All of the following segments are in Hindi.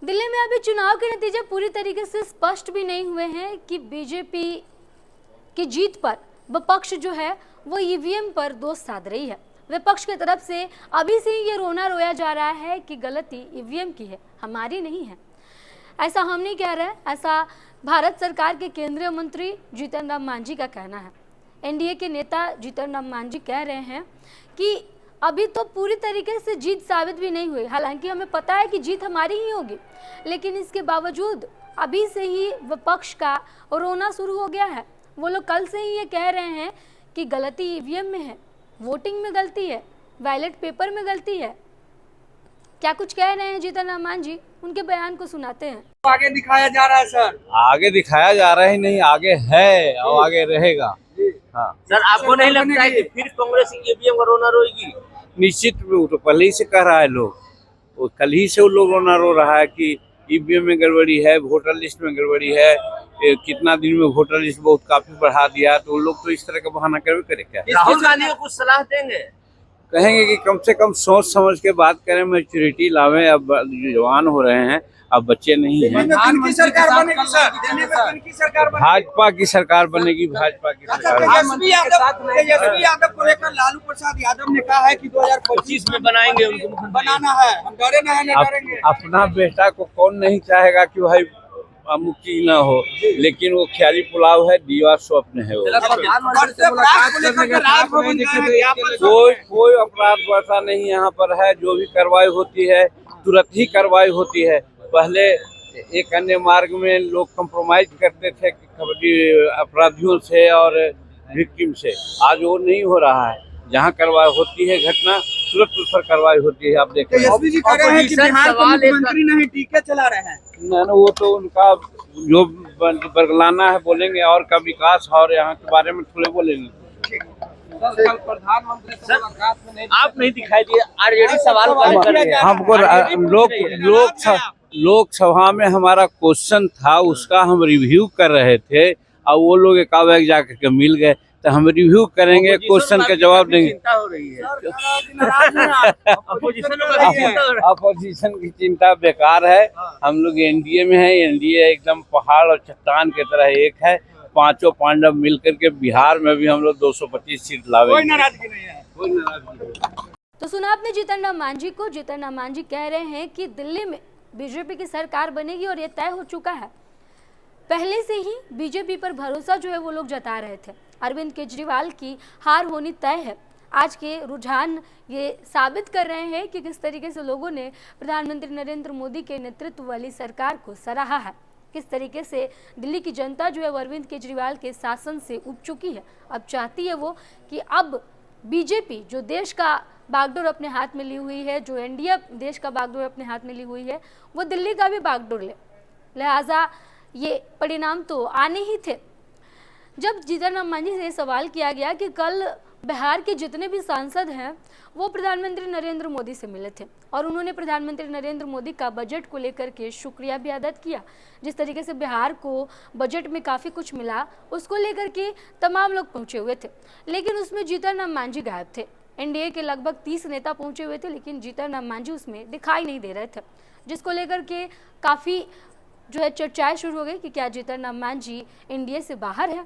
दिल्ली में अभी चुनाव के नतीजे पूरी तरीके से स्पष्ट भी नहीं हुए हैं कि बीजेपी की जीत पर विपक्ष जो है वो ईवीएम पर दोष साध रही है। विपक्ष की तरफ से अभी से ही ये रोना रोया जा रहा है कि गलती ईवीएम की है, हमारी नहीं है। ऐसा हम नहीं कह रहे, ऐसा भारत सरकार के केंद्रीय मंत्री जीतन राम मांझी का कहना है। एनडीए के नेता जीतन राम मांझी कह रहे हैं कि अभी तो पूरी तरीके से जीत साबित भी नहीं हुई, हालांकि हमें पता है कि जीत हमारी ही होगी, लेकिन इसके बावजूद अभी से ही विपक्ष का रोना शुरू हो गया है। वो लोग कल से ही ये कह रहे हैं कि गलती ईवीएम में है, वोटिंग में गलती है, बैलेट पेपर में गलती है। क्या कुछ कह रहे हैं जीतन राम मांझी, उनके बयान को सुनाते हैं। आगे दिखाया जा रहा है सर, आगे दिखाया जा रहा है नहीं, आगे है और आगे रहेगा। हाँ सर, आपको नहीं लगता है कि फिर कांग्रेस ईवीएम का रोना रोएगी? निश्चित रूप तो पहले ही से कह रहा है लोग, वो कल ही से वो लोग रोना रो रहा है कि ईवीएम में गड़बड़ी है, वोटर लिस्ट में गड़बड़ी है, कितना दिन में वोटर लिस्ट बहुत काफी बढ़ा दिया, तो वो लोग तो इस तरह का बहाना करवे करे। क्या राहुल गांधी को कुछ सलाह देंगे? कहेंगे कि कम से कम सोच समझ के बात करें, मैच्योरिटी लावें। अब जवान हो रहे हैं, अब बच्चे नहीं हैं। किनकी सरकार बनेगी सर? दिल्ली में किनकी सरकार बनेगी? भाजपा की सरकार बनेगी, भाजपा की सरकार। तेजस्वी यादव को लेकर लालू प्रसाद यादव ने कहा है कि 2025 में बनाएंगे, उनको बनाना है, हम डरे नहीं, नहीं डरेंगे। अपना बेटा को कौन नहीं चाहेगा कि भाई मुक्ति न हो, लेकिन वो ख्याली पुलाव है, दीवा स्वप्न है। वो कोई अपराध वैसा नहीं यहाँ पर है। जो भी कार्रवाई होती है तुरंत ही कार्रवाई होती है। पहले एक अन्य मार्ग में लोग कंप्रोमाइज करते थे कबड्डी अपराधियों से और विक्टिम से, आज वो नहीं हो रहा है। जहाँ कार्रवाई होती है घटना तुरंत उस पर कार्रवाई होती है। आप देखिए तेजस्वी जी कह रहे हैं कि बिहार के मुख्यमंत्री नहीं टीके चला रहे हैं। ना वो तो उनका जो बरगलाना है बोलेंगे, और का विकास और यहाँ के बारे में थोड़े बोलेंगे। प्रधानमंत्री से मुलाकात में नहीं, आप नहीं दिखाई दिए, आरजेडी सवाल कर रहे हैं। हमको लोकसभा में हमारा क्वेश्चन था, उसका हम रिव्यू कर रहे थे और वो लोग एक बैग जाकर के मिल गए, तो हम रिव्यू करेंगे, क्वेश्चन का जवाब देंगे। चिंता हो रही है, अपोजिशन की चिंता बेकार है। हम लोग एनडीए में है, एनडीए एकदम पहाड़ और चट्टान की तरह एक है। पांचों पांडव मिलकर के बिहार में भी हम लोग 225 सीट लावेंगे। कोई नाराजगी नहीं है, कोई नाराजगी नहीं। तो सुना आपने जीतन राम मांझी को। जीतन राम मांझी कह रहे हैं कि दिल्ली में बीजेपी की सरकार बनेगी और ये तय हो चुका है। पहले से ही बीजेपी पर भरोसा जो है वो लोग जता रहे थे। अरविंद केजरीवाल की हार होनी तय है। आज के रुझान ये साबित कर रहे हैं कि किस तरीके से लोगों ने प्रधानमंत्री नरेंद्र मोदी के नेतृत्व वाली सरकार को सराहा है। किस तरीके से दिल्ली की जनता जो है वो अरविंद केजरीवाल के शासन से उब चुकी है। अब चाहती है वो कि अब बीजेपी जो देश का बागडोर अपने हाथ में ली हुई है, जो एनडीए देश का बागडोर अपने हाथ में ली हुई है, वो दिल्ली का भी बागडोर ले। लिहाजा ये परिणाम तो आने ही थे। जब जीतन राम मांझी से सवाल किया गया कि कल बिहार के जितने भी सांसद हैं वो प्रधानमंत्री नरेंद्र मोदी से मिले थे और उन्होंने प्रधानमंत्री नरेंद्र मोदी का बजट को लेकर के शुक्रिया भी अदा किया। जिस तरीके से बिहार को बजट में काफ़ी कुछ मिला, उसको लेकर के तमाम लोग पहुंचे हुए थे, लेकिन उसमें जीतन राम मांझी गायब थे। एनडीए के लगभग 30 नेता पहुंचे हुए थे, लेकिन जीतन राम मांझी उसमें दिखाई नहीं दे रहे थे, जिसको लेकर के काफ़ी जो है चर्चाएँ शुरू हो गई कि क्या जीतन राम मांझी एनडीए से बाहर है।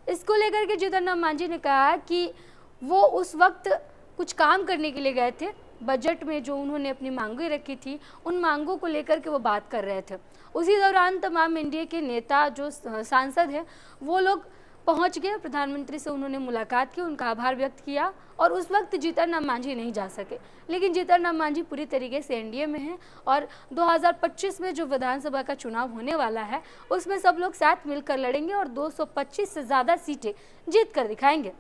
इसको लेकर के जीतन राम मांझी ने कहा कि वो उस वक्त कुछ काम करने के लिए गए थे। बजट में जो उन्होंने अपनी मांगें रखी थी, उन मांगों को लेकर के वो बात कर रहे थे। उसी दौरान तमाम एनडीए के नेता जो सांसद हैं वो लोग पहुंच गए, प्रधानमंत्री से उन्होंने मुलाकात की, उनका आभार व्यक्त किया और उस वक्त जीतन राम मांझी नहीं जा सके। लेकिन जीतन राम मांझी पूरी तरीके से एनडीए में हैं और 2025 में जो विधानसभा का चुनाव होने वाला है उसमें सब लोग साथ मिलकर लड़ेंगे और 225 से ज़्यादा सीटें जीत कर दिखाएंगे।